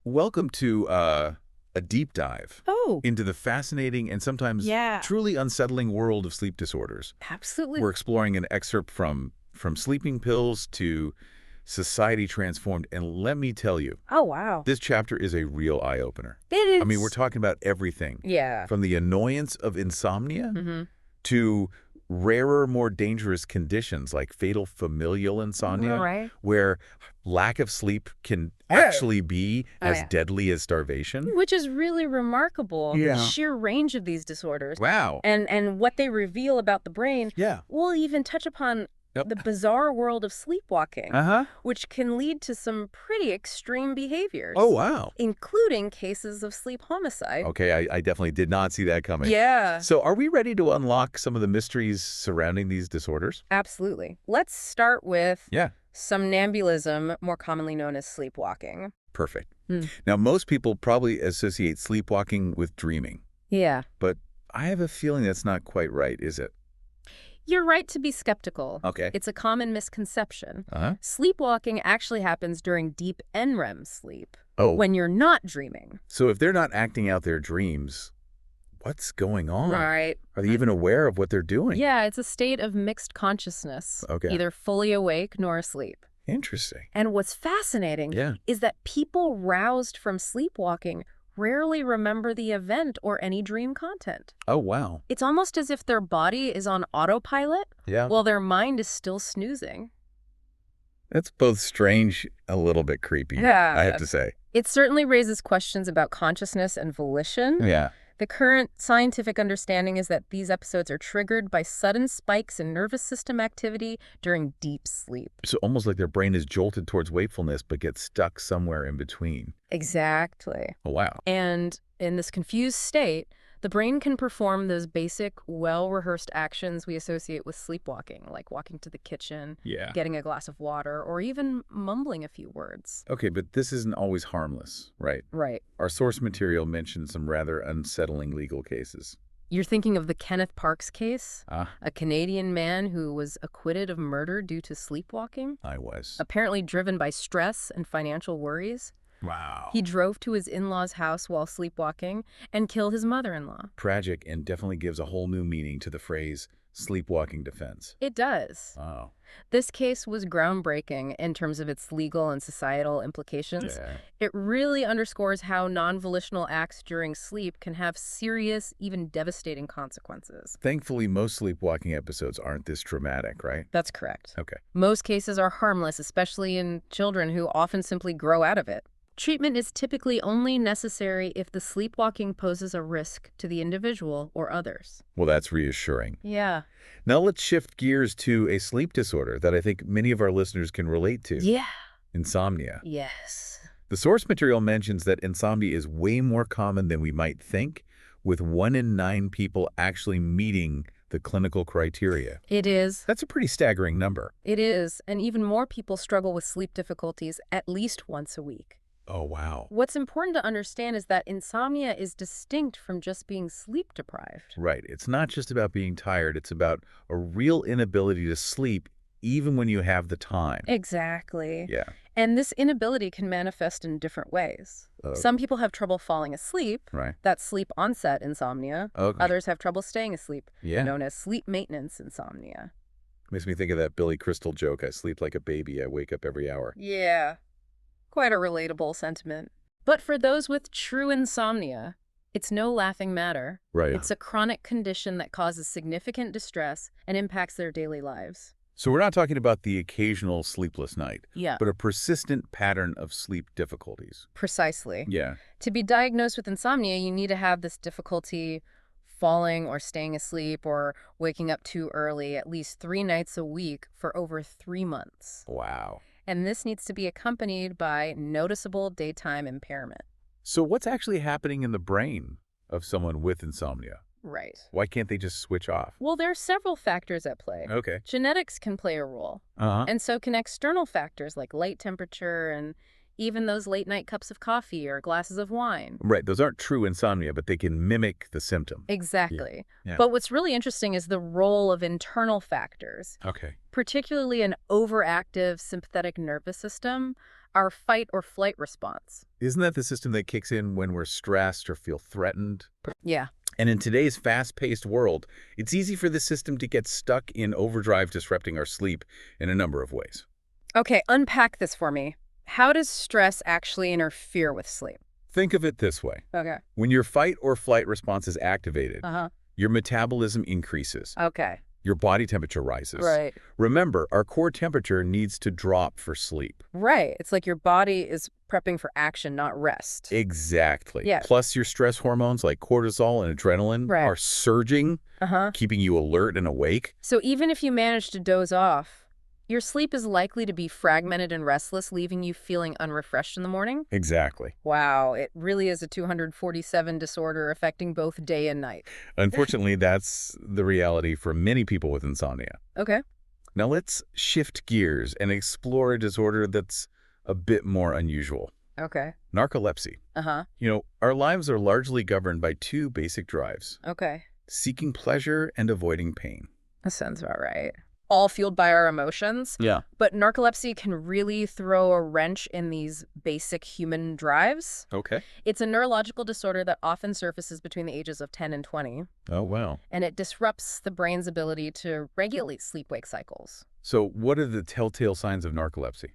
Welcome to a deep dive Oh, into the fascinating and sometimes yeah, truly unsettling world of sleep disorders. absolutely. We're exploring an excerpt from sleeping pills to society transformed, and let me tell you, Oh, wow. this chapter is a real eye-opener. It I mean, we're is. talking about everything Yeah. from the annoyance of insomnia Mm-hmm. to rarer, more dangerous conditions like fatal familial All insomnia, right. where lack of sleep can Oh, actually be as yeah. deadly as starvation. Which is really remarkable, the Yeah. sheer range of these disorders Wow. and what they reveal about the brain. Yeah. We'll even touch upon the Yep. bizarre world of sleepwalking, Uh-huh. which can lead to some pretty extreme Oh, behaviors, wow. including cases of sleep homicide. Okay, I definitely did not see that coming. Yeah. So are we ready to unlock some of the mysteries surrounding these disorders? Absolutely. Let's start with Yeah. somnambulism, more commonly known as sleepwalking. Perfect. Hmm. Now, most people probably associate sleepwalking with dreaming, Yeah. but I have a feeling that's not quite right, is it? You're right to be skeptical. Okay. It's a common misconception. Uh-huh. Sleepwalking actually happens during deep NREM sleep, Oh, when you're not dreaming. so if they're not acting out their dreams, what's going on? Right. Are they even aware of what they're doing? Yeah, it's a state of mixed consciousness, Okay. either fully awake nor asleep. Interesting. And what's fascinating Yeah. is that people roused from sleepwalking rarely remember the event or any dream content. Oh, wow. It's almost as if their body is on autopilot Yeah. while their mind is still snoozing. That's both strange, a little bit creepy, Yeah. I have to say. It certainly raises questions about consciousness and volition. Yeah. The current scientific understanding is that these episodes are triggered by sudden spikes in nervous system activity during deep sleep. So almost like their brain is jolted towards wakefulness but gets stuck somewhere in between. Exactly. Oh, wow. And in this confused state, the brain can perform those basic, well-rehearsed actions we associate with sleepwalking, like walking to the kitchen, Yeah. getting a glass of water, or even mumbling a few words. Okay, but this isn't always harmless, right? Right. Our source material mentions some rather unsettling legal cases. You're thinking of the Kenneth Parks case? Ah, A Canadian man who was acquitted of murder due to sleepwalking, I was. apparently driven by stress and financial worries. Wow. He drove to his in-laws' house while sleepwalking and killed his mother-in-law. Tragic, and definitely gives a whole new meaning to the phrase sleepwalking defense. It does. Oh. This case was groundbreaking in terms of its legal and societal implications. Yeah. It really underscores how non-volitional acts during sleep can have serious, even devastating consequences. Thankfully, most sleepwalking episodes aren't this dramatic, right? That's correct. Okay. Most cases are harmless, especially in children who often simply grow out of it. Treatment is typically only necessary if the sleepwalking poses a risk to the individual or others. Well, that's reassuring. Yeah. Now let's shift gears to a sleep disorder that I think many of our listeners can relate to. Yeah. Insomnia. Yes. The source material mentions that insomnia is way more common than we might think, with 1 in 9 people actually meeting the clinical criteria. It is. That's a pretty staggering number. It is. And even more people struggle with sleep difficulties at least once a week. Oh, wow. What's important to understand is that insomnia is distinct from just being sleep deprived. Right. It's not just about being tired. It's about a real inability to sleep even when you have the time. Exactly. Yeah. And this inability can manifest in different ways. Some people have trouble falling asleep. Right. That's sleep onset insomnia. Okay. Others have trouble staying asleep, Yeah. known as sleep maintenance insomnia. Makes me think of that Billy Crystal joke. I sleep like a baby. I wake up every hour. Yeah. Quite a relatable sentiment. But for those with true insomnia, it's no laughing matter. Right. It's a chronic condition that causes significant distress and impacts their daily lives. So we're not talking about the occasional sleepless night, Yeah. but a persistent pattern of sleep difficulties. Precisely. Yeah. To be diagnosed with insomnia, you need to have this difficulty falling or staying asleep or waking up too early at least 3 nights a week for over 3 months. Wow. And this needs to be accompanied by noticeable daytime impairment. So what's actually happening in the brain of someone with insomnia? Right. Why can't they just switch off? Well, there are several factors at play. Okay. Genetics can play a role, Uh-huh. and so can external factors like light temperature and even those late-night cups of coffee or glasses of wine. Right. Those aren't true insomnia, but they can mimic the symptom. Exactly. Yeah. But what's really interesting is the role of internal factors, Okay. particularly an overactive sympathetic nervous system, our fight or flight response. Isn't that the system that kicks in when we're stressed or feel threatened? Yeah. And in today's fast-paced world, it's easy for this system to get stuck in overdrive, disrupting our sleep in a number of ways. Okay, unpack this for me. How does stress actually interfere with sleep? Think of it this way. Okay. When your fight or flight response is activated, Uh-huh. your metabolism increases, Okay. your body temperature rises. Right. Remember, our core temperature needs to drop for sleep. Right. It's like your body is prepping for action, not rest. Exactly. Yeah. Plus, your stress hormones like cortisol and adrenaline Right. are surging, Uh-huh. keeping you alert and awake. So even if you manage to doze off, your sleep is likely to be fragmented and restless, leaving you feeling unrefreshed in the morning? Exactly. Wow, it really is a 247 disorder affecting both day and night. Unfortunately, that's the reality for many people with insomnia. Okay. Now let's shift gears and explore a disorder that's a bit more unusual. Okay. Narcolepsy. Uh-huh. Our lives are largely governed by two basic drives: Okay. seeking pleasure and avoiding pain. That sounds about right. All fueled by our emotions. Yeah. But narcolepsy can really throw a wrench in these basic human drives. Okay. It's a neurological disorder that often surfaces between the ages of 10 and 20, Oh, wow. and it disrupts the brain's ability to regulate sleep-wake cycles. So what are the telltale signs of narcolepsy?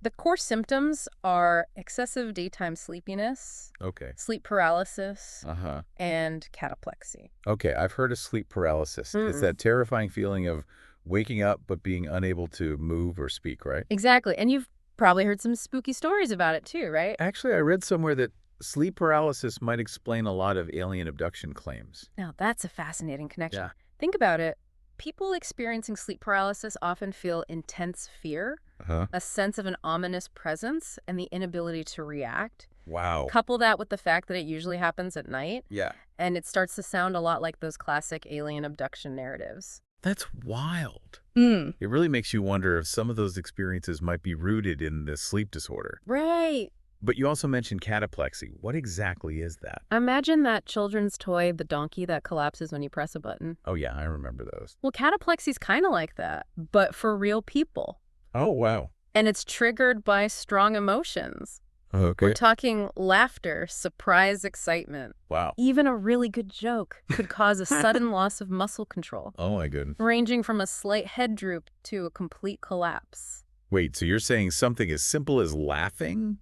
The core symptoms are excessive daytime sleepiness, Okay. sleep paralysis, Uh-huh. and cataplexy. Okay, I've heard of sleep paralysis. It's that terrifying feeling of waking up but being unable to move or speak, right? Exactly. And you've probably heard some spooky stories about it too, right? Actually, I read somewhere that sleep paralysis might explain a lot of alien abduction claims. Now, that's a fascinating connection. Yeah. Think about it. People experiencing sleep paralysis often feel intense fear, Uh-huh. a sense of an ominous presence, and the inability to react. Wow. Couple that with the fact that it usually happens at night, Yeah. and it starts to sound a lot like those classic alien abduction narratives. That's wild. Mm. It really makes you wonder if some of those experiences might be rooted in this sleep disorder. Right. But you also mentioned cataplexy. What exactly is that? Imagine that children's toy, the donkey that collapses when you press a button. Oh, yeah, I remember those. Well, cataplexy's kind of like that, but for real people. Oh, wow. And it's triggered by strong emotions. Okay. We're talking laughter, surprise, excitement. Wow. Even a really good joke could cause a sudden loss of muscle control, Oh, my goodness. ranging from a slight head droop to a complete collapse. Wait, so you're saying something as simple as laughing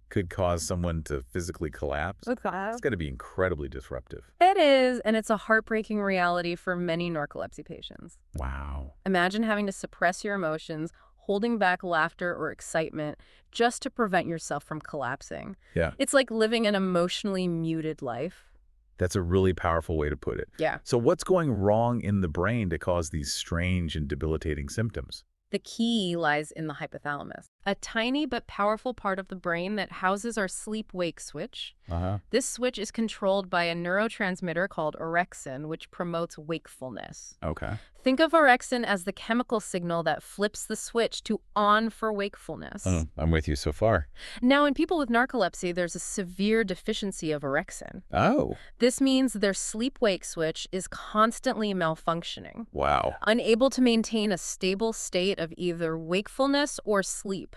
could cause someone to physically collapse? It's got to be incredibly disruptive. It is, and it's a heartbreaking reality for many narcolepsy patients. Wow. Imagine having to suppress your emotions, holding back laughter or excitement just to prevent yourself from collapsing. Yeah. It's like living an emotionally muted life. That's a really powerful way to put it. Yeah. So what's going wrong in the brain to cause these strange and debilitating symptoms? The key lies in the hypothalamus, a tiny but powerful part of the brain that houses our sleep-wake switch. Uh-huh. This switch is controlled by a neurotransmitter called orexin, which promotes wakefulness. Okay. Think of orexin as the chemical signal that flips the switch to on for wakefulness. I'm with you so far. Now, in people with narcolepsy, there's a severe deficiency of orexin. Oh. This means their sleep-wake switch is constantly malfunctioning, Wow. unable to maintain a stable state of either wakefulness or sleep.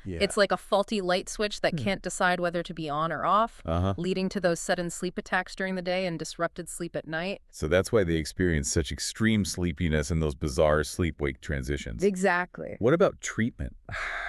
Yeah. It's like a faulty light switch that can't decide whether to be on or off, Uh-huh. leading to those sudden sleep attacks during the day and disrupted sleep at night. So that's why they experience such extreme sleepiness and those bizarre sleep-wake transitions. Exactly. What about treatment?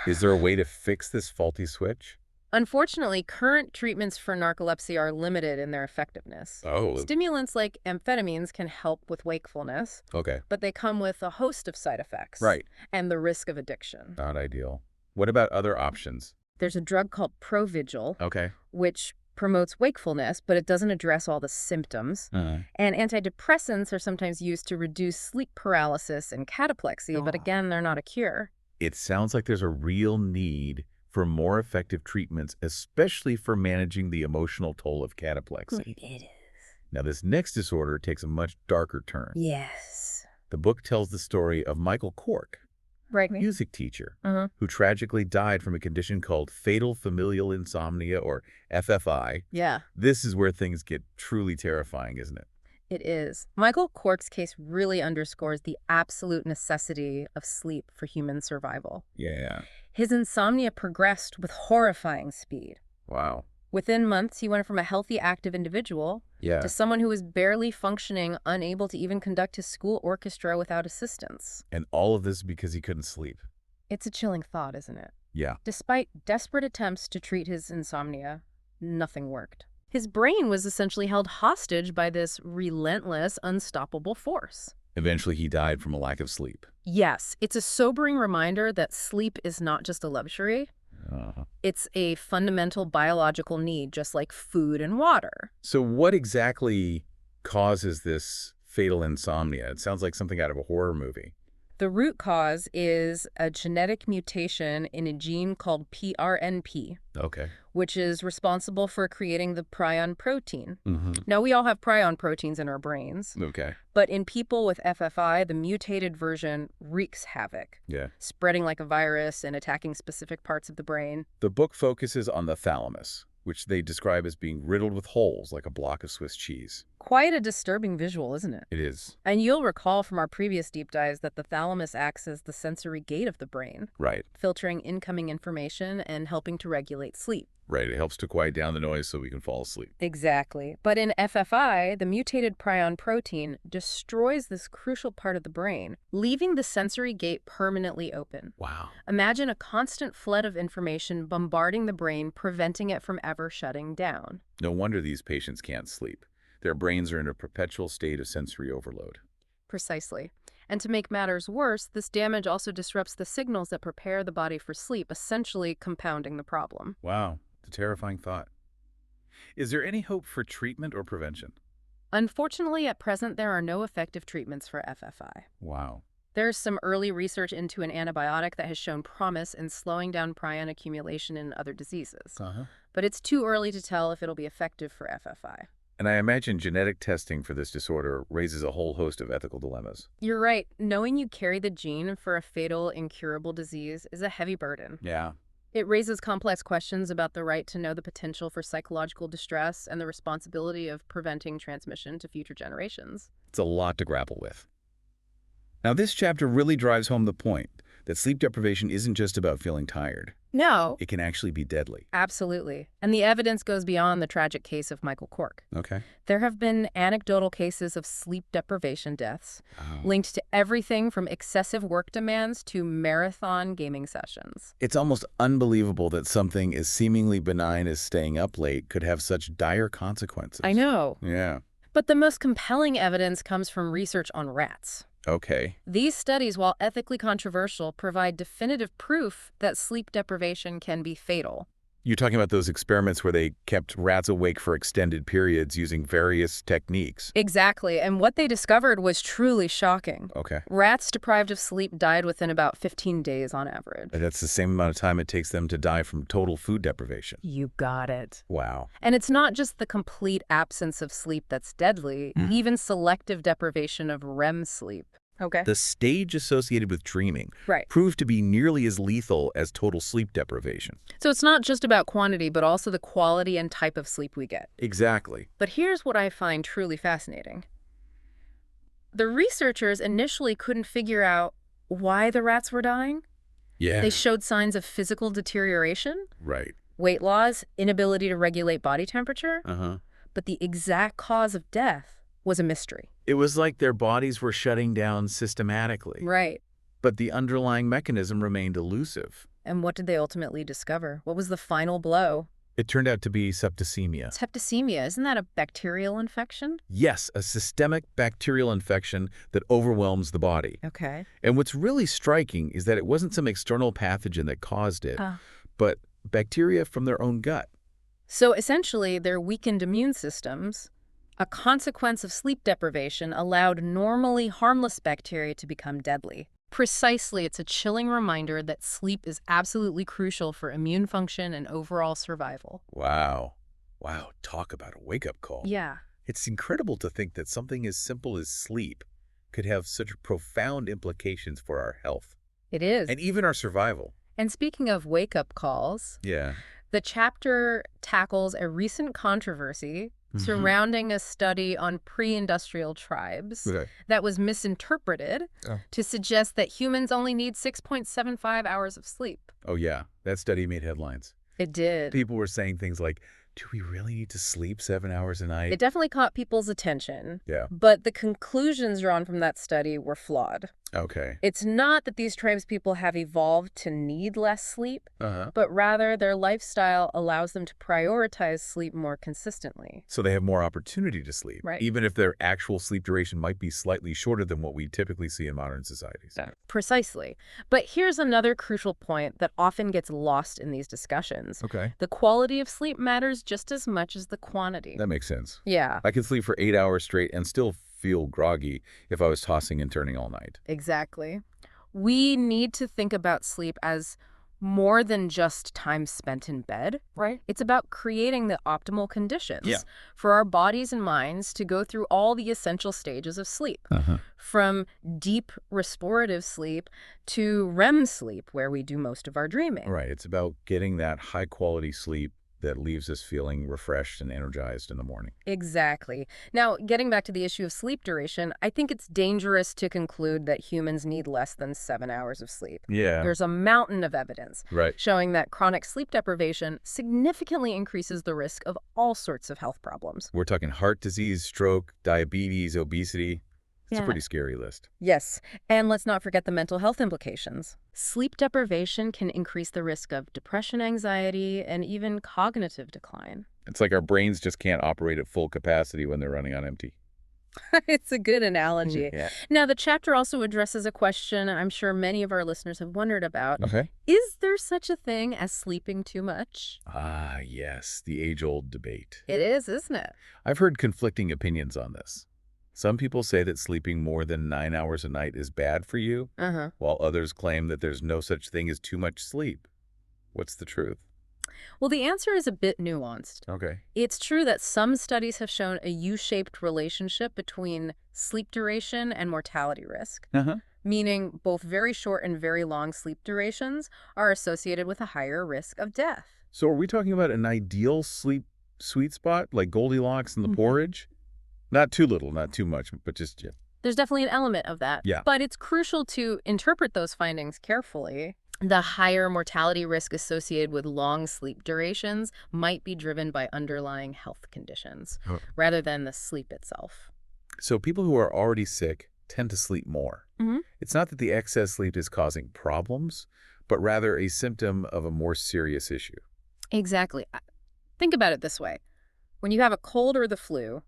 Is there a way to fix this faulty switch? Unfortunately, current treatments for narcolepsy are limited in their effectiveness. Oh, Stimulants like amphetamines can help with wakefulness, okay. but they come with a host of side effects. Right. And the risk of addiction. Not ideal. What about other options? There's a drug called Provigil, Okay. which promotes wakefulness, but it doesn't address all the symptoms. And antidepressants are sometimes used to reduce sleep paralysis and cataplexy, but again, they're not a cure. It sounds like there's a real need for more effective treatments, especially for managing the emotional toll of cataplexy. It is. Now, this next disorder takes a much darker turn. Yes. The book tells the story of Michael Cork, Right. music teacher, Uh-huh. who tragically died from a condition called fatal familial insomnia, or FFI. Yeah, This is where things get truly terrifying, isn't it? it is. Michael Cork's case really underscores the absolute necessity of sleep for human survival. Yeah. His insomnia progressed with horrifying speed. Wow. Within months, he went from a healthy, active individual Yeah. to someone who was barely functioning, unable to even conduct his school orchestra without assistance. And all of this because he couldn't sleep. It's a chilling thought, isn't it? Yeah. Despite desperate attempts to treat his insomnia, nothing worked. His brain was essentially held hostage by this relentless, unstoppable force. Eventually, he died from a lack of sleep. Yes, it's a sobering reminder that sleep is not just a luxury. Uh-huh. It's a fundamental biological need, just like food and water. So what exactly causes this fatal insomnia? It sounds like something out of a horror movie. The root cause is a genetic mutation in a gene called PRNP, Okay. which is responsible for creating the prion protein. Mm-hmm. Now, we all have prion proteins in our brains, Okay. but in people with FFI, the mutated version wreaks havoc, Yeah. spreading like a virus and attacking specific parts of the brain. The book focuses on the thalamus, which they describe as being riddled with holes like a block of Swiss cheese. Quite a disturbing visual, isn't it? It is. And you'll recall from our previous deep dives that the thalamus acts as the sensory gate of the brain, Right. filtering incoming information and helping to regulate sleep. Right. It helps to quiet down the noise so we can fall asleep. Exactly. But in FFI, the mutated prion protein destroys this crucial part of the brain, leaving the sensory gate permanently open. Wow. Imagine a constant flood of information bombarding the brain, preventing it from ever shutting down. No wonder these patients can't sleep. Their brains are in a perpetual state of sensory overload. Precisely. And to make matters worse, this damage also disrupts the signals that prepare the body for sleep, essentially compounding the problem. Wow. It's a terrifying thought. Is there any hope for treatment or prevention? Unfortunately, at present, there are no effective treatments for FFI. Wow. There's some early research into an antibiotic that has shown promise in slowing down prion accumulation in other diseases. Uh-huh. But it's too early to tell if it'll be effective for FFI. And I imagine genetic testing for this disorder raises a whole host of ethical dilemmas. You're right. Knowing you carry the gene for a fatal, incurable disease is a heavy burden. Yeah. It raises complex questions about the right to know the potential for psychological distress and the responsibility of preventing transmission to future generations. It's a lot to grapple with. Now, this chapter really drives home the point that sleep deprivation isn't just about feeling tired. No. It can actually be deadly. Absolutely. And the evidence goes beyond the tragic case of Michael Cork. Okay. There have been anecdotal cases of sleep deprivation deaths linked to everything from excessive work demands to marathon gaming sessions. It's almost unbelievable that something as seemingly benign as staying up late could have such dire consequences. I know. Yeah. But the most compelling evidence comes from research on rats. Okay. These studies, while ethically controversial, provide definitive proof that sleep deprivation can be fatal. You're talking about those experiments where they kept rats awake for extended periods using various techniques. Exactly, and what they discovered was truly shocking. Okay. Rats deprived of sleep died within about 15 days on average. That's the same amount of time it takes them to die from total food deprivation. You got it. Wow. And it's not just the complete absence of sleep that's deadly, even selective deprivation of REM sleep. Okay. The stage associated with dreaming Right. proved to be nearly as lethal as total sleep deprivation. So it's not just about quantity, but also the quality and type of sleep we get. Exactly. But here's what I find truly fascinating. The researchers initially couldn't figure out why the rats were dying. Yeah. They showed signs of physical deterioration, Right. weight loss, inability to regulate body temperature, Uh-huh. but the exact cause of death was a mystery. It was like their bodies were shutting down systematically. Right. But the underlying mechanism remained elusive. And what did they ultimately discover? What was the final blow? It turned out to be septicemia. Septicemia, isn't that a bacterial infection? Yes, a systemic bacterial infection that overwhelms the body. Okay. And what's really striking is that it wasn't some external pathogen that caused it, but bacteria from their own gut. So essentially, their weakened immune systems, a consequence of sleep deprivation, allowed normally harmless bacteria to become deadly. Precisely, it's a chilling reminder that sleep is absolutely crucial for immune function and overall survival. Wow. Wow, talk about a wake-up call. Yeah. It's incredible to think that something as simple as sleep could have such profound implications for our health. It is. And even our survival. And speaking of wake-up calls, Yeah. the chapter tackles a recent controversy surrounding a study on pre-industrial tribes that was misinterpreted to suggest that humans only need 6.75 hours of sleep. Oh, yeah. That study made headlines. It did. People were saying things like, do we really need to sleep 7 hours a night? It definitely caught people's attention. Yeah. But the conclusions drawn from that study were flawed. Okay. It's not that these tribes people have evolved to need less sleep, Uh-huh. but rather their lifestyle allows them to prioritize sleep more consistently. So they have more opportunity to sleep, Right. even if their actual sleep duration might be slightly shorter than what we typically see in modern societies. Precisely. But here's another crucial point that often gets lost in these discussions. Okay. The quality of sleep matters just as much as the quantity. That makes sense. Yeah, I could sleep for 8 hours straight and still feel groggy if I was tossing and turning all night. exactly. We need to think about sleep as more than just time spent in bed. Right. It's about creating the optimal conditions Yeah. for our bodies and minds to go through all the essential stages of sleep, from deep restorative sleep to REM sleep, where we do most of our dreaming. Right. It's about getting that high-quality sleep that leaves us feeling refreshed and energized in the morning. Exactly. Now, getting back to the issue of sleep duration, I think it's dangerous to conclude that humans need less than 7 hours of sleep. Yeah. There's a mountain of evidence Right. showing that chronic sleep deprivation significantly increases the risk of all sorts of health problems. We're talking heart disease, stroke, diabetes, obesity. It's a Yeah. pretty scary list. Yes, and let's not forget the mental health implications. Sleep deprivation can increase the risk of depression, anxiety, and even cognitive decline. It's like our brains just can't operate at full capacity when they're running on empty. It's a good analogy. Yeah. Now, the chapter also addresses a question I'm sure many of our listeners have wondered about. Okay. Is there such a thing as sleeping too much? Ah, yes, the age-old debate. It is, isn't it? I've heard conflicting opinions on this. Some people say that sleeping more than 9 hours a night is bad for you, Uh-huh. while others claim that there's no such thing as too much sleep. What's the truth? Well, the answer is a bit nuanced. Okay. It's true that some studies have shown a U-shaped relationship between sleep duration and mortality risk, Uh-huh. meaning both very short and very long sleep durations are associated with a higher risk of death. So are we talking about an ideal sleep sweet spot, like Goldilocks and the Mhm. porridge? Not too little, not too much, but just, yeah. There's definitely an element of that. Yeah. But it's crucial to interpret those findings carefully. The higher mortality risk associated with long sleep durations might be driven by underlying health conditions Oh. rather than the sleep itself. So people who are already sick tend to sleep more. Mhm. It's not that the excess sleep is causing problems, but rather a symptom of a more serious issue. Exactly. Think about it this way. When you have a cold or the flu,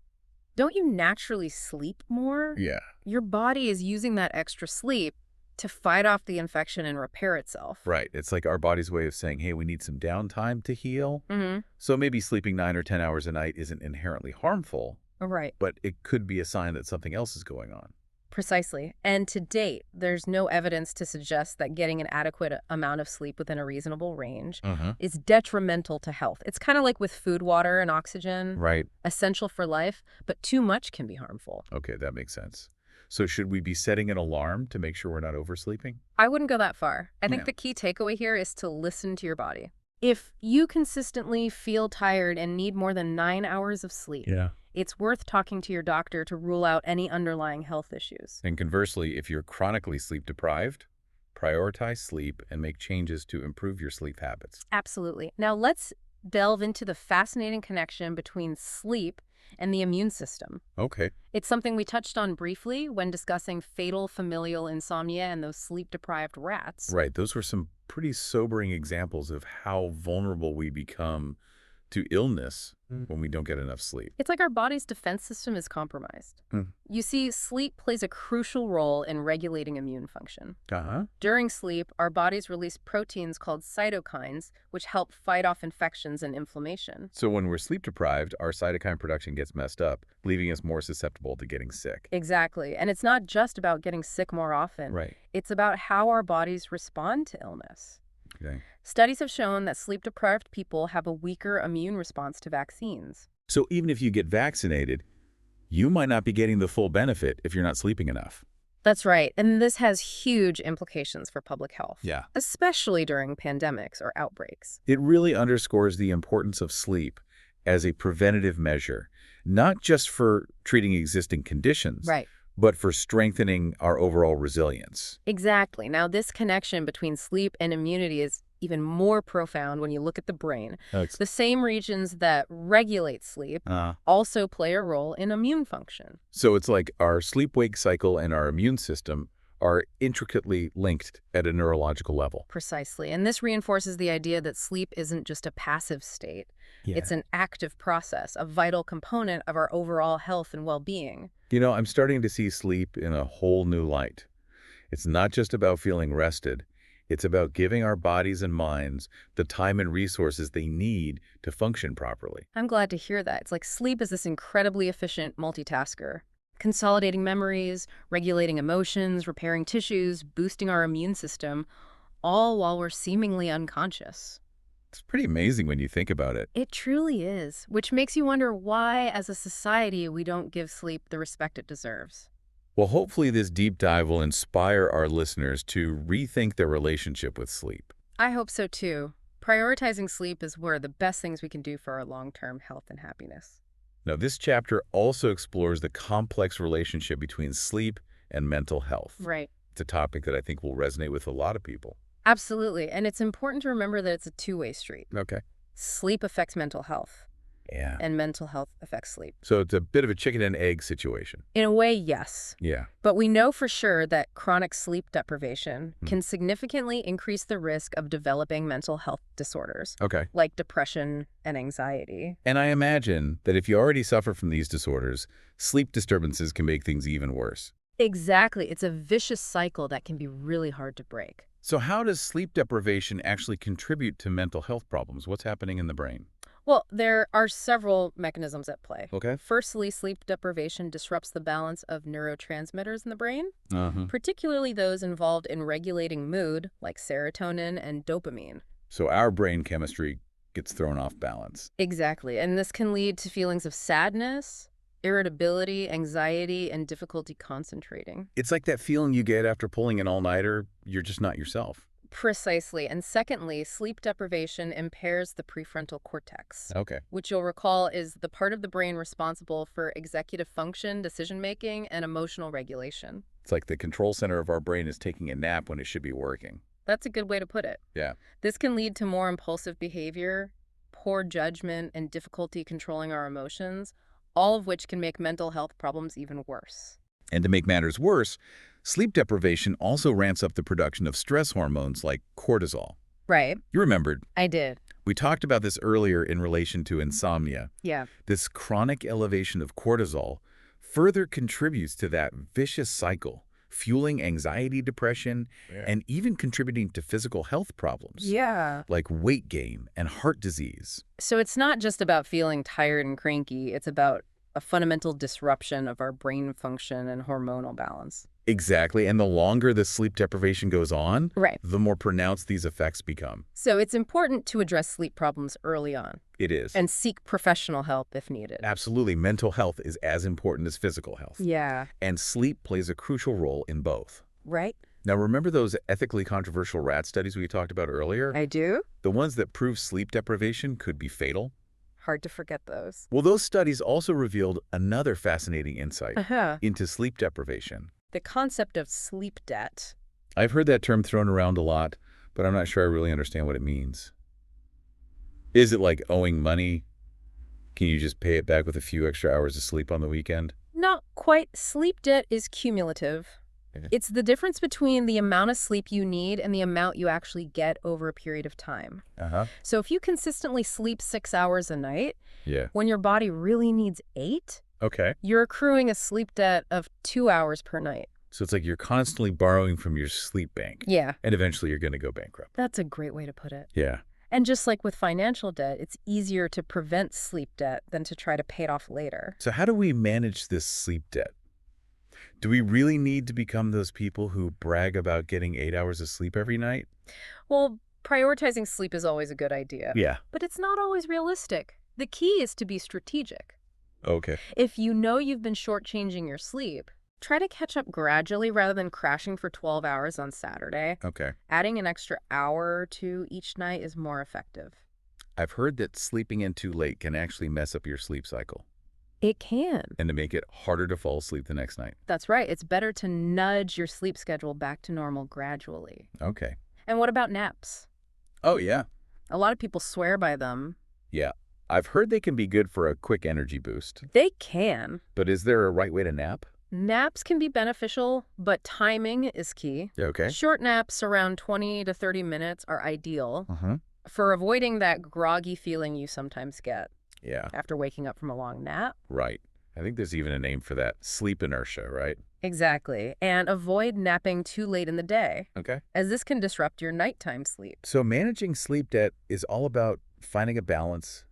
don't you naturally sleep more? Yeah. Your body is using that extra sleep to fight off the infection and repair itself. Right. It's like our body's way of saying, hey, we need some downtime to heal. Mm-hmm. So maybe sleeping 9 or 10 hours a night isn't inherently harmful, Right. but it could be a sign that something else is going on. Precisely. And to date, there's no evidence to suggest that getting an adequate amount of sleep within a reasonable range is detrimental to health. It's kind of like with food, water, and oxygen, Right. essential for life, but too much can be harmful. Okay, that makes sense. So should we be setting an alarm to make sure we're not oversleeping? I wouldn't go that far. I think Yeah. the key takeaway here is to listen to your body. If you consistently feel tired and need more than 9 hours of sleep, Yeah. it's worth talking to your doctor to rule out any underlying health issues. And conversely, if you're chronically sleep deprived, prioritize sleep and make changes to improve your sleep habits. Absolutely. Now let's delve into the fascinating connection between sleep and the immune system. Okay. It's something we touched on briefly when discussing fatal familial insomnia and those sleep-deprived rats. Right. Those were some pretty sobering examples of how vulnerable we become to illness when we don't get enough sleep. It's like our body's defense system is compromised. You see, sleep plays a crucial role in regulating immune function. Uh-huh. During sleep, our bodies release proteins called cytokines, which help fight off infections and inflammation. So when we're sleep deprived, our cytokine production gets messed up, leaving us more susceptible to getting sick. Exactly. And it's not just about getting sick more often. Right. It's about how our bodies respond to illness. Okay. Studies have shown that sleep-deprived people have a weaker immune response to vaccines. So even if you get vaccinated, you might not be getting the full benefit if you're not sleeping enough. That's right. And this has huge implications for public health. Yeah. Especially during pandemics or outbreaks. It really underscores the importance of sleep as a preventative measure, not just for treating existing conditions, Right. but for strengthening our overall resilience. Exactly. Now, this connection between sleep and immunity is even more profound when you look at the brain. Ex- The same regions that regulate sleep Uh, also play a role in immune function. so it's like our sleep-wake cycle and our immune system are intricately linked at a neurological level. Precisely. And this reinforces the idea that sleep isn't just a passive state. It's Yeah. an active process, a vital component of our overall health and well-being. I'm starting to see sleep in a whole new light. It's not just about feeling rested. It's about giving our bodies and minds the time and resources they need to function properly. I'm glad to hear that. It's like sleep is this incredibly efficient multitasker, consolidating memories, regulating emotions, repairing tissues, boosting our immune system, all while we're seemingly unconscious. It's pretty amazing when you think about it. It truly is, which makes you wonder why, as a society, we don't give sleep the respect it deserves. Well, hopefully this deep dive will inspire our listeners to rethink their relationship with sleep. I hope so too. Prioritizing sleep is one of the best things we can do for our long-term health and happiness. Now, this chapter also explores the complex relationship between sleep and mental health. Right. It's a topic that I think will resonate with a lot of people. Absolutely. And it's important to remember that it's a two-way street. Okay. Sleep affects mental health, Yeah. and mental health affects sleep. So it's a bit of a chicken and egg situation. In a way, yes. Yeah. But we know for sure that chronic sleep deprivation Hmm. can significantly increase the risk of developing mental health disorders, Okay. like depression and anxiety. And I imagine that if you already suffer from these disorders, sleep disturbances can make things even worse. Exactly. It's a vicious cycle that can be really hard to break. So how does sleep deprivation actually contribute to mental health problems? What's happening in the brain? Well, there are several mechanisms at play. Okay. Firstly, sleep deprivation disrupts the balance of neurotransmitters in the brain, Uh-huh. particularly those involved in regulating mood, like serotonin and dopamine. So our brain chemistry gets thrown off balance. Exactly. And this can lead to feelings of sadness, irritability, anxiety, and difficulty concentrating. It's like that feeling you get after pulling an all-nighter, you're just not yourself. Precisely. And secondly, sleep deprivation impairs the prefrontal cortex, Okay. which you'll recall is the part of the brain responsible for executive function, decision-making, and emotional regulation. It's like the control center of our brain is taking a nap when it should be working. That's a good way to put it. Yeah. This can lead to more impulsive behavior, poor judgment, and difficulty controlling our emotions, all of which can make mental health problems even worse. And to make matters worse, sleep deprivation also ramps up the production of stress hormones like cortisol. Right. You remembered, I did. we talked about this earlier in relation to insomnia. Yeah. This chronic elevation of cortisol further contributes to that vicious cycle, fueling anxiety, depression, and even contributing to physical health problems Yeah. like weight gain and heart disease. So it's not just about feeling tired and cranky. It's about a fundamental disruption of our brain function and hormonal balance. Exactly, and the longer the sleep deprivation goes on, Right. the more pronounced these effects become. So it's important to address sleep problems early on It is. and seek professional help if needed. Absolutely, mental health is as important as physical health. Yeah. And sleep plays a crucial role in both. Right? Now, remember those ethically controversial rat studies we talked about earlier? I do. The ones that prove sleep deprivation could be fatal? Hard to forget those. Well, those studies also revealed another fascinating insight Uh-huh. into sleep deprivation. The concept of sleep debt. I've heard that term thrown around a lot, but I'm not sure I really understand what it means. Is it like owing money? Can you just pay it back with a few extra hours of sleep on the weekend? Not quite. Sleep debt is cumulative. Okay. It's the difference between the amount of sleep you need and the amount you actually get over a period of time. Uh-huh. So if you consistently sleep 6 hours a night, Yeah. when your body really needs 8, Okay. you're accruing a sleep debt of 2 hours per night. So it's like you're constantly borrowing from your sleep bank, Yeah, and eventually you're going to go bankrupt. that's a great way to put it. Yeah. And just like with financial debt, it's easier to prevent sleep debt than to try to pay it off later. So how do we manage this sleep debt? Do we really need to become those people who brag about getting 8 hours of sleep every night? Well, prioritizing sleep is always a good idea. Yeah. But it's not always realistic. The key is to be strategic. Okay. If you know you've been shortchanging your sleep, try to catch up gradually rather than crashing for 12 hours on Saturday. Okay. Adding an extra hour or two each night is more effective. I've heard that sleeping in too late can actually mess up your sleep cycle It can. and to make it harder to fall asleep the next night. That's right. It's better to nudge your sleep schedule back to normal gradually. Okay. And what about naps? Oh, yeah. A lot of people swear by them. Yeah. I've heard they can be good for a quick energy boost. They can. But is there a right way to nap? Naps can be beneficial, but timing is key. Okay. Short naps around 20 to 30 minutes are ideal Uh-huh. for avoiding that groggy feeling you sometimes get Yeah, after waking up from a long nap. right. I think there's even a name for that. Sleep inertia, right? Exactly. And avoid napping too late in the day, Okay. as this can disrupt your nighttime sleep. So managing sleep debt is all about finding a balance,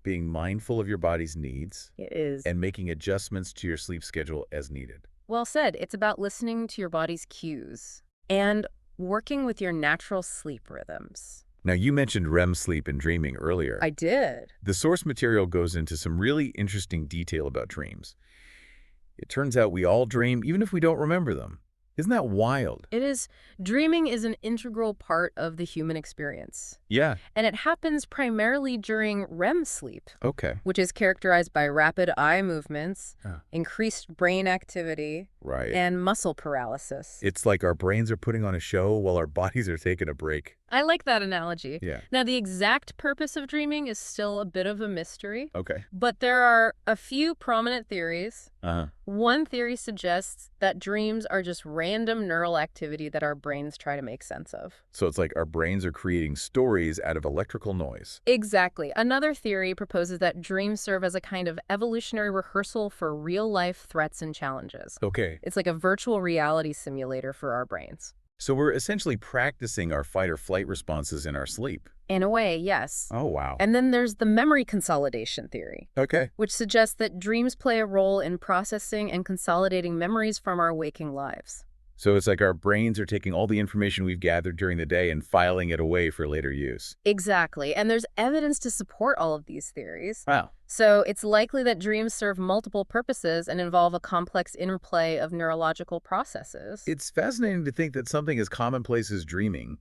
being mindful of your body's needs, It is. and making adjustments to your sleep schedule as needed. Well said. It's about listening to your body's cues and working with your natural sleep rhythms. Now, you mentioned REM sleep and dreaming earlier. I did. The source material goes into some really interesting detail about dreams. It turns out we all dream even if we don't remember them. Isn't that wild? It is. Dreaming is an integral part of the human experience, Yeah. and it happens primarily during REM sleep, Okay. which is characterized by rapid eye movements, Oh. increased brain activity, Right. and muscle paralysis. It's like our brains are putting on a show while our bodies are taking a break. I like that analogy. Yeah. Now, the exact purpose of dreaming is still a bit of a mystery, Okay. but there are a few prominent theories. Uh-huh. One theory suggests that dreams are just random neural activity that our brains try to make sense of. So it's like our brains are creating stories out of electrical noise. Exactly. Another theory proposes that dreams serve as a kind of evolutionary rehearsal for real-life threats and challenges. Okay. It's like a virtual reality simulator for our brains. So we're essentially practicing our fight or flight responses in our sleep. In a way, yes. Oh, wow. And then there's the memory consolidation theory, Okay. which suggests that dreams play a role in processing and consolidating memories from our waking lives. So it's like our brains are taking all the information we've gathered during the day and filing it away for later use. Exactly. And there's evidence to support all of these theories. Wow. So it's likely that dreams serve multiple purposes and involve a complex interplay of neurological processes. It's fascinating to think that something as commonplace as dreaming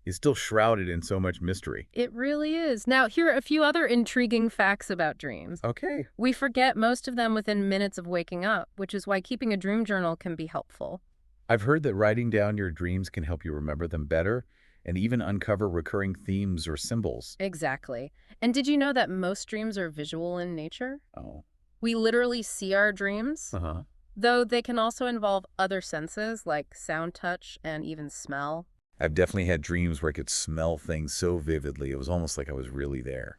is still shrouded in so much mystery. It really is. Now, here are a few other intriguing facts about dreams. Okay. We forget most of them within minutes of waking up, which is why keeping a dream journal can be helpful. I've heard that writing down your dreams can help you remember them better and even uncover recurring themes or symbols. Exactly. And did you know that most dreams are visual in nature? Oh. We literally see our dreams, Uh-huh. though they can also involve other senses like sound, touch, and even smell. I've definitely had dreams where I could smell things so vividly. It was almost like I was really there.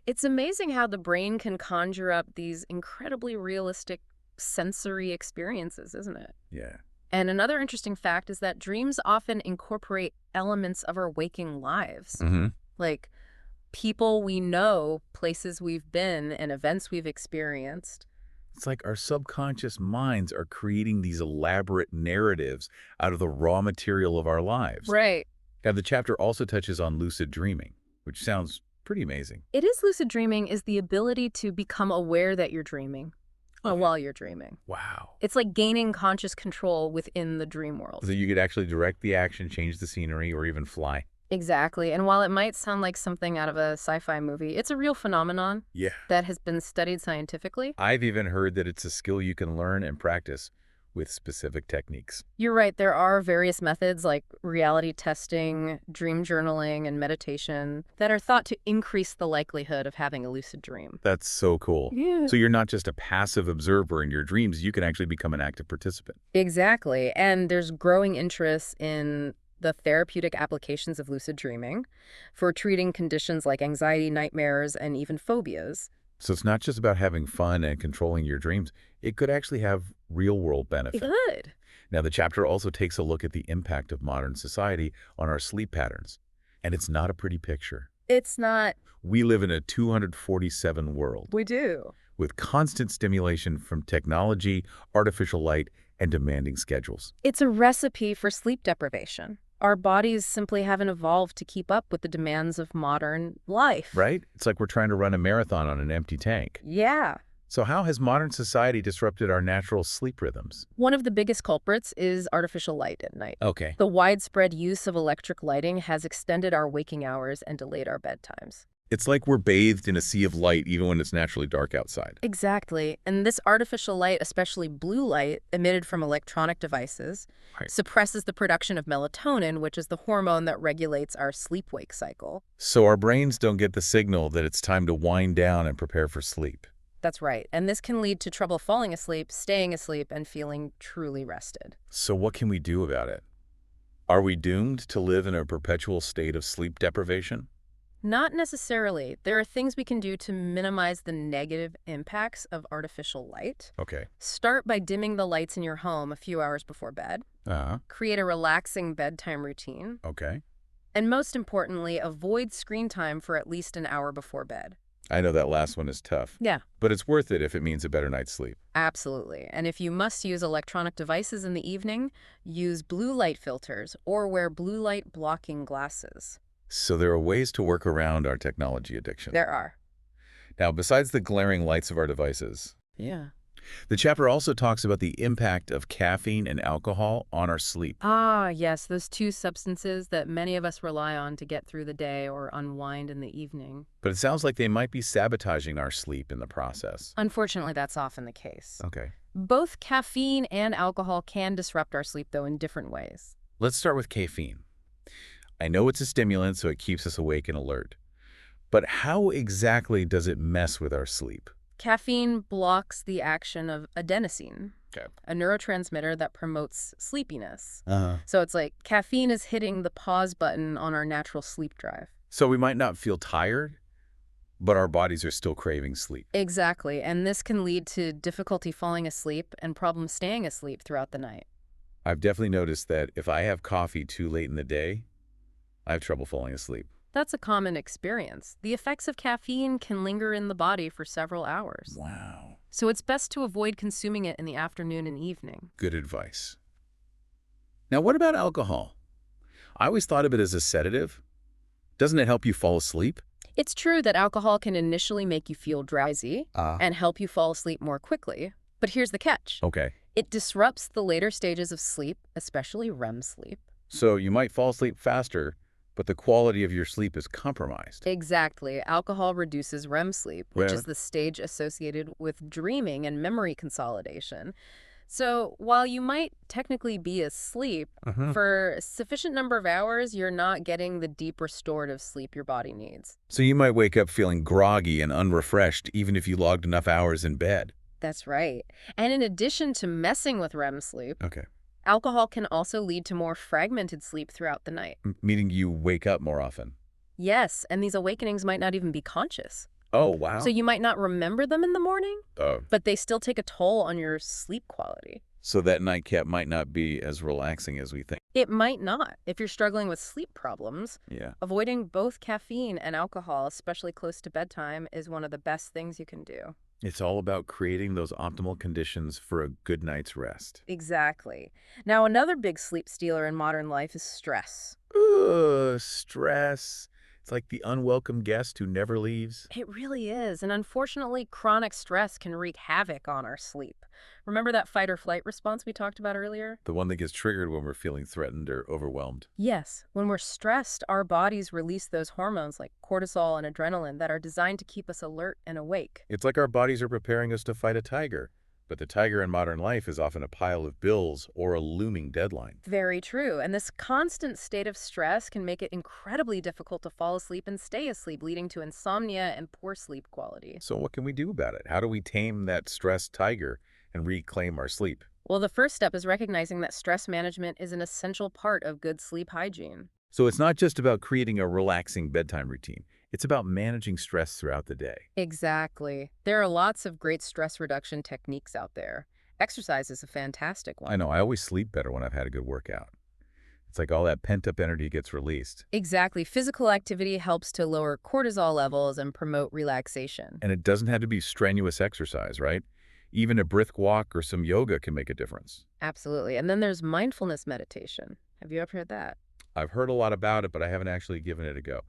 It's amazing how the brain can conjure up these incredibly realistic sensory experiences, isn't it? Yeah. And another interesting fact is that dreams often incorporate elements of our waking lives, Mm-hmm. like people we know, places we've been, and events we've experienced. It's like our subconscious minds are creating these elaborate narratives out of the raw material of our lives. Right. Now, the chapter also touches on lucid dreaming, which sounds pretty amazing. It is lucid dreaming is the ability to become aware that you're dreaming while you're dreaming. Wow. It's like gaining conscious control within the dream world. So you could actually direct the action, change the scenery, or even fly. Exactly. And while it might sound like something out of a sci-fi movie, it's a real phenomenon Yeah. that has been studied scientifically. I've even heard that it's a skill you can learn and practice with specific techniques. You're right. There are various methods like reality testing, dream journaling, and meditation that are thought to increase the likelihood of having a lucid dream. That's so cool. Yeah. So you're not just a passive observer in your dreams, you can actually become an active participant. Exactly. And there's growing interest in the therapeutic applications of lucid dreaming for treating conditions like anxiety, nightmares, and even phobias. So it's not just about having fun and controlling your dreams. It could actually have real-world benefit. Good. Now, the chapter also takes a look at the impact of modern society on our sleep patterns. And it's not a pretty picture. It's not. We live in a 247 world We do. with constant stimulation from technology, artificial light, and demanding schedules. It's a recipe for sleep deprivation. Our bodies simply haven't evolved to keep up with the demands of modern life. Right? It's like we're trying to run a marathon on an empty tank. Yeah. So how has modern society disrupted our natural sleep rhythms? One of the biggest culprits is artificial light at night. Okay. The widespread use of electric lighting has extended our waking hours and delayed our bedtimes. It's like we're bathed in a sea of light even when it's naturally dark outside. Exactly. And this artificial light, especially blue light emitted from electronic devices, Right. suppresses the production of melatonin, which is the hormone that regulates our sleep-wake cycle. So our brains don't get the signal that it's time to wind down and prepare for sleep. That's right. And this can lead to trouble falling asleep, staying asleep, and feeling truly rested. So what can we do about it? Are we doomed to live in a perpetual state of sleep deprivation? Not necessarily. There are things we can do to minimize the negative impacts of artificial light. Okay. Start by dimming the lights in your home a few hours before bed. Uh-huh. Create a relaxing bedtime routine. Okay. And most importantly, avoid screen time for at least an hour before bed. I know that last one is tough, Yeah, but it's worth it if it means a better night's sleep. absolutely. And if you must use electronic devices in the evening, use blue light filters or wear blue light blocking glasses. So there are ways to work around our technology addiction. There are. Now, besides the glaring lights of our devices, Yeah. the chapter also talks about the impact of caffeine and alcohol on our sleep. Ah, yes, those two substances that many of us rely on to get through the day or unwind in the evening. But it sounds like they might be sabotaging our sleep in the process. Unfortunately, that's often the case. Okay. Both caffeine and alcohol can disrupt our sleep, though, in different ways. Let's start with caffeine. I know it's a stimulant, so it keeps us awake and alert. But how exactly does it mess with our sleep? Caffeine blocks the action of adenosine, Okay. a neurotransmitter that promotes sleepiness. Uh-huh. So it's like caffeine is hitting the pause button on our natural sleep drive. So we might not feel tired, but our bodies are still craving sleep. Exactly, and this can lead to difficulty falling asleep and problems staying asleep throughout the night. I've definitely noticed that if I have coffee too late in the day, I have trouble falling asleep. That's a common experience. The effects of caffeine can linger in the body for several hours. Wow. So it's best to avoid consuming it in the afternoon and evening. Good advice. Now, what about alcohol? I always thought of it as a sedative. Doesn't it help you fall asleep? It's true that alcohol can initially make you feel drowsy and help you fall asleep more quickly. But here's the catch. Okay. It disrupts the later stages of sleep, especially REM sleep. So you might fall asleep faster, but the quality of your sleep is compromised. Exactly. Alcohol reduces REM sleep, which Well- is the stage associated with dreaming and memory consolidation. So while you might technically be asleep, for a sufficient number of hours, you're not getting the deep restorative sleep your body needs. So you might wake up feeling groggy and unrefreshed even if you logged enough hours in bed. That's right. And in addition to messing with REM sleep, Okay. alcohol can also lead to more fragmented sleep throughout the night. Meaning you wake up more often. Yes, and these awakenings might not even be conscious. Oh, wow. So you might not remember them in the morning, Oh. but they still take a toll on your sleep quality. So that nightcap might not be as relaxing as we think. It might not. If you're struggling with sleep problems, Yeah. avoiding both caffeine and alcohol, especially close to bedtime, is one of the best things you can do. It's all about creating those optimal conditions for a good night's rest. Exactly. Now, another big sleep stealer in modern life is stress. Ugh, stress. It's like the unwelcome guest who never leaves. It really is. And unfortunately, chronic stress can wreak havoc on our sleep. Remember that fight or flight response we talked about earlier? The one that gets triggered when we're feeling threatened or overwhelmed. Yes. When we're stressed, our bodies release those hormones like cortisol and adrenaline that are designed to keep us alert and awake. It's like our bodies are preparing us to fight a tiger. But the tiger in modern life is often a pile of bills or a looming deadline. Very true. And this constant state of stress can make it incredibly difficult to fall asleep and stay asleep, leading to insomnia and poor sleep quality. So what can we do about it? How do we tame that stressed tiger and reclaim our sleep? Well, the first step is recognizing that stress management is an essential part of good sleep hygiene. So it's not just about creating a relaxing bedtime routine. It's about managing stress throughout the day. Exactly. There are lots of great stress reduction techniques out there. Exercise is a fantastic one. I know, I always sleep better when I've had a good workout. It's like all that pent-up energy gets released. Exactly. Physical activity helps to lower cortisol levels and promote relaxation. And it doesn't have to be strenuous exercise, right? Even a brisk walk or some yoga can make a difference. Absolutely. And then there's mindfulness meditation. Have you ever heard that? I've heard a lot about it, but I haven't actually given it a go.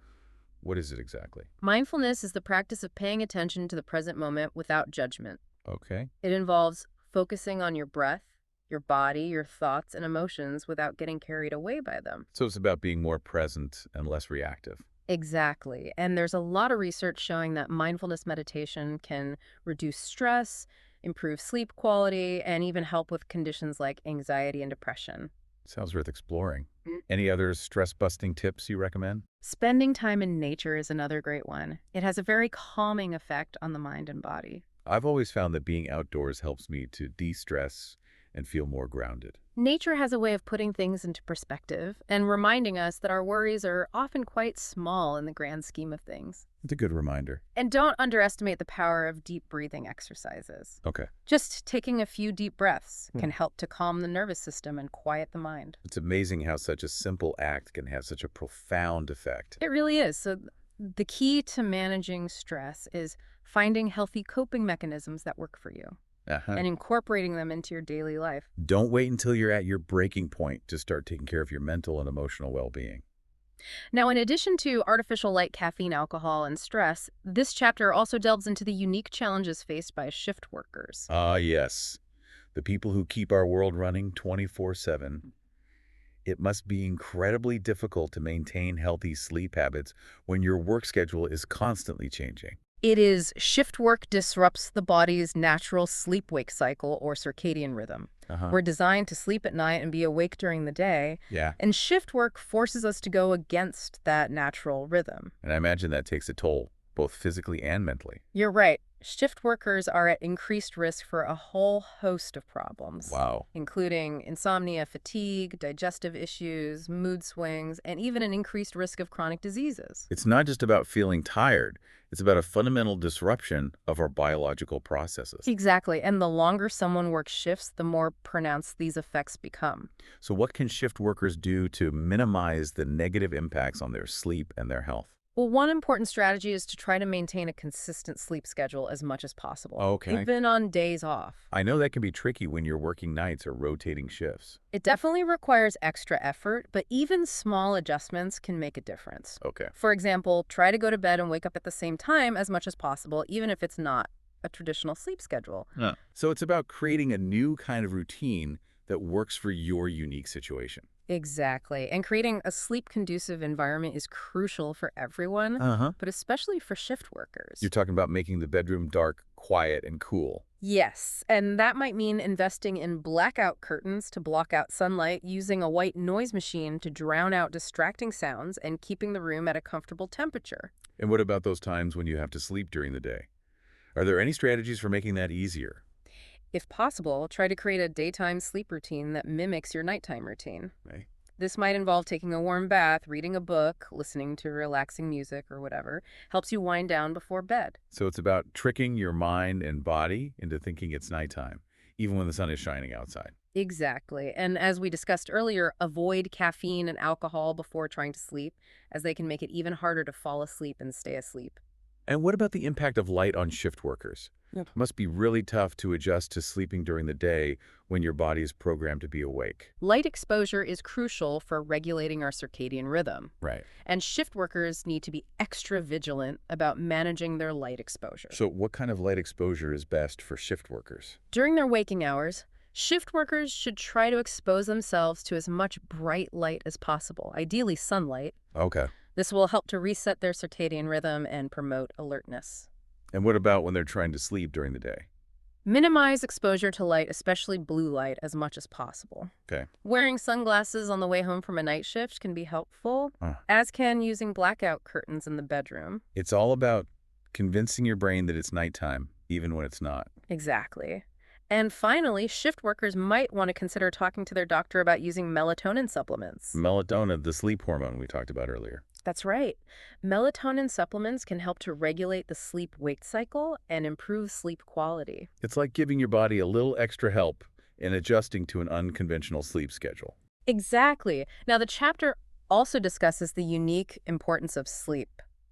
What is it exactly? Mindfulness is the practice of paying attention to the present moment without judgment. Okay. It involves focusing on your breath, your body, your thoughts, and emotions without getting carried away by them. So it's about being more present and less reactive. Exactly. And there's a lot of research showing that mindfulness meditation can reduce stress, improve sleep quality, and even help with conditions like anxiety and depression. Sounds worth exploring. Any other stress-busting tips you recommend? Spending time in nature is another great one. It has a very calming effect on the mind and body. I've always found that being outdoors helps me to de-stress and feel more grounded. Nature has a way of putting things into perspective and reminding us that our worries are often quite small in the grand scheme of things. It's a good reminder. And don't underestimate the power of deep breathing exercises. Okay. Just taking a few deep breaths can help to calm the nervous system and quiet the mind. It's amazing how such a simple act can have such a profound effect. It really is. So the key to managing stress is finding healthy coping mechanisms that work for you Uh-huh. and incorporating them into your daily life. Don't wait until you're at your breaking point to start taking care of your mental and emotional well-being. Now, in addition to artificial light, caffeine, alcohol, and stress, this chapter also delves into the unique challenges faced by shift workers. Ah, yes. The people who keep our world running 24/7. It must be incredibly difficult to maintain healthy sleep habits when your work schedule is constantly changing. It is shift work disrupts the body's natural sleep-wake cycle or circadian rhythm. Uh-huh. We're designed to sleep at night and be awake during the day, Yeah. and shift work forces us to go against that natural rhythm. And I imagine that takes a toll, both physically and mentally. You're right. Shift workers are at increased risk for a whole host of problems, Wow. including insomnia, fatigue, digestive issues, mood swings, and even an increased risk of chronic diseases. It's not just about feeling tired. It's about a fundamental disruption of our biological processes. Exactly. And the longer someone works shifts, the more pronounced these effects become. So what can shift workers do to minimize the negative impacts on their sleep and their health? Well, one important strategy is to try to maintain a consistent sleep schedule as much as possible, Okay. even on days off. I know that can be tricky when you're working nights or rotating shifts. It definitely requires extra effort, but even small adjustments can make a difference. Okay. For example, try to go to bed and wake up at the same time as much as possible, even if it's not a traditional sleep schedule. Huh. So it's about creating a new kind of routine that works for your unique situation. Exactly. And creating a sleep-conducive environment is crucial for everyone, Uh-huh. but especially for shift workers. You're talking about making the bedroom dark, quiet, and cool. Yes, and that might mean investing in blackout curtains to block out sunlight, using a white noise machine to drown out distracting sounds, and keeping the room at a comfortable temperature. And what about those times when you have to sleep during the day? Are there any strategies for making that easier? If possible, try to create a daytime sleep routine that mimics your nighttime routine. Right. This might involve taking a warm bath, reading a book, listening to relaxing music, or whatever. Helps you wind down before bed. So it's about tricking your mind and body into thinking it's nighttime, even when the sun is shining outside. Exactly. And as we discussed earlier, avoid caffeine and alcohol before trying to sleep, as they can make it even harder to fall asleep and stay asleep. And what about the impact of light on shift workers? Yep. It must be really tough to adjust to sleeping during the day when your body is programmed to be awake. Light exposure is crucial for regulating our circadian rhythm, Right. and shift workers need to be extra vigilant about managing their light exposure. So what kind of light exposure is best for shift workers? During their waking hours, shift workers should try to expose themselves to as much bright light as possible, ideally sunlight. Okay. This will help to reset their circadian rhythm and promote alertness. And what about when they're trying to sleep during the day? Minimize exposure to light, especially blue light, as much as possible. Okay. Wearing sunglasses on the way home from a night shift can be helpful, as can using blackout curtains in the bedroom. It's all about convincing your brain that it's nighttime, even when it's not. Exactly. And finally, shift workers might want to consider talking to their doctor about using melatonin supplements. Melatonin, the sleep hormone we talked about earlier. That's right. Melatonin supplements can help to regulate the sleep-wake cycle and improve sleep quality. It's like giving your body a little extra help in adjusting to an unconventional sleep schedule. Exactly. Now, the chapter also discusses the unique importance of sleep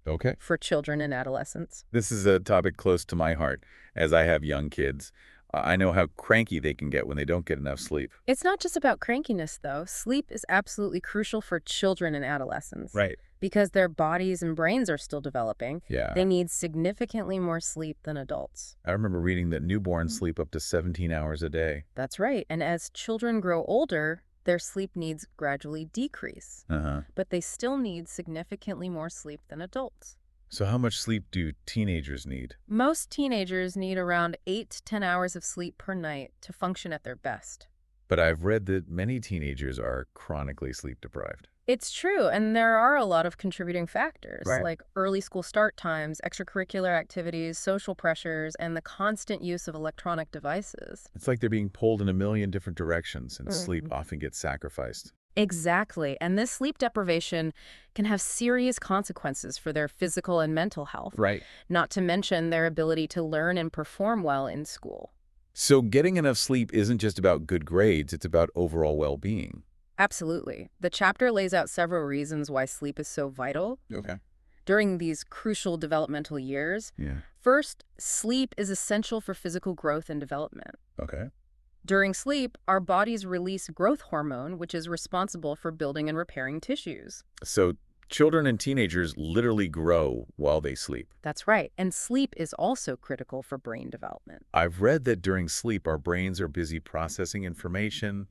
Okay. for children and adolescents. This is a topic close to my heart, as I have young kids. I know how cranky they can get when they don't get enough sleep. It's not just about crankiness, though. Sleep is absolutely crucial for children and adolescents. Right. Because their bodies and brains are still developing, Yeah. they need significantly more sleep than adults. I remember reading that newborns sleep up to 17 hours a day. That's right. And as children grow older, their sleep needs gradually decrease, Uh-huh. but they still need significantly more sleep than adults. So how much sleep do teenagers need? Most teenagers need around 8 to 10 hours of sleep per night to function at their best. But I've read that many teenagers are chronically sleep deprived. It's true, and there are a lot of contributing factors, Right. like early school start times, extracurricular activities, social pressures, and the constant use of electronic devices. It's like they're being pulled in a million different directions, and sleep Mhm. often gets sacrificed. Exactly, and this sleep deprivation can have serious consequences for their physical and mental health, Right. not to mention their ability to learn and perform well in school. So getting enough sleep isn't just about good grades, it's about overall well-being. Absolutely. The chapter lays out several reasons why sleep is so vital Okay. during these crucial developmental years. Yeah. First, sleep is essential for physical growth and development. Okay. During sleep, our bodies release growth hormone, which is responsible for building and repairing tissues. So children and teenagers literally grow while they sleep. That's right. And sleep is also critical for brain development. I've read that during sleep, our brains are busy processing information,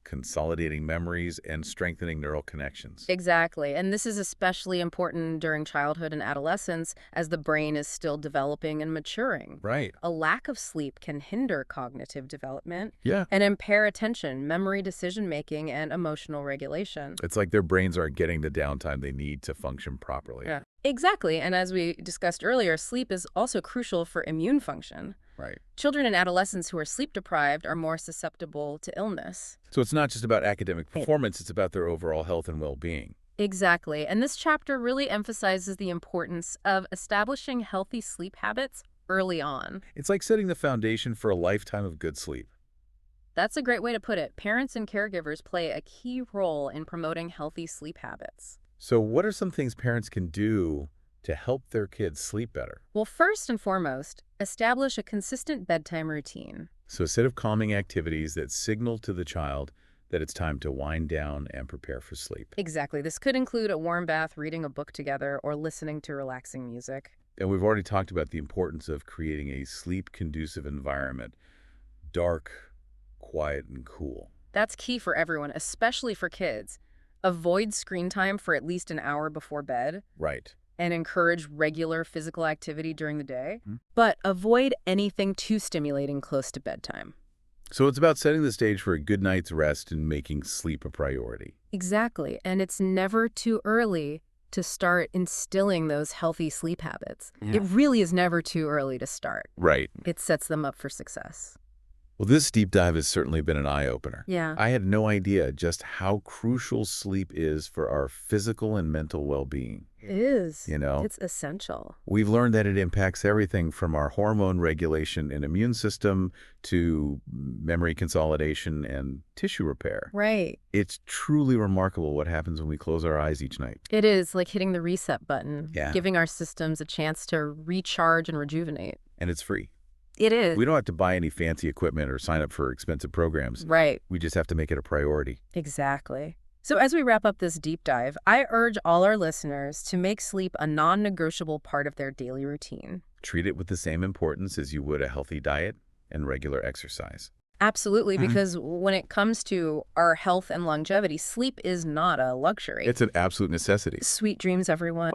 consolidating memories, and strengthening neural connections. Exactly. And this is especially important during childhood and adolescence as the brain is still developing and maturing. Right. A lack of sleep can hinder cognitive development Yeah. and impair attention, memory, decision-making, and emotional regulation. It's like their brains aren't getting the downtime they need to function properly. Yeah. Exactly. And as we discussed earlier, sleep is also crucial for immune function. Right. Children and adolescents who are sleep deprived are more susceptible to illness. So it's not just about academic performance, it's about their overall health and well-being. Exactly. And this chapter really emphasizes the importance of establishing healthy sleep habits early on. It's like setting the foundation for a lifetime of good sleep. That's a great way to put it. Parents and caregivers play a key role in promoting healthy sleep habits. So what are some things parents can do to help their kids sleep better? Well, first and foremost, establish a consistent bedtime routine. So a set of calming activities that signal to the child that it's time to wind down and prepare for sleep. Exactly. This could include a warm bath, reading a book together, or listening to relaxing music. And we've already talked about the importance of creating a sleep-conducive environment, dark, quiet, and cool. That's key for everyone, especially for kids. Avoid screen time for at least an hour before bed Right. and encourage regular physical activity during the day. Hmm. But avoid anything too stimulating close to bedtime. So it's about setting the stage for a good night's rest and making sleep a priority. Exactly. And it's never too early to start instilling those healthy sleep habits. Yeah. It really is never too early to start. Right. It sets them up for success. Well, this deep dive has certainly been an eye-opener. Yeah. I had no idea just how crucial sleep is for our physical and mental well-being. It is. You know? It's essential. We've learned that it impacts everything from our hormone regulation and immune system to memory consolidation and tissue repair. Right. It's truly remarkable what happens when we close our eyes each night. It is like hitting the reset button, Yeah. giving our systems a chance to recharge and rejuvenate. And it's free. It is. We don't have to buy any fancy equipment or sign up for expensive programs. Right. We just have to make it a priority. Exactly. So as we wrap up this deep dive, I urge all our listeners to make sleep a non-negotiable part of their daily routine. Treat it with the same importance as you would a healthy diet and regular exercise. Absolutely, because when it comes to our health and longevity, sleep is not a luxury. It's an absolute necessity. Sweet dreams, everyone.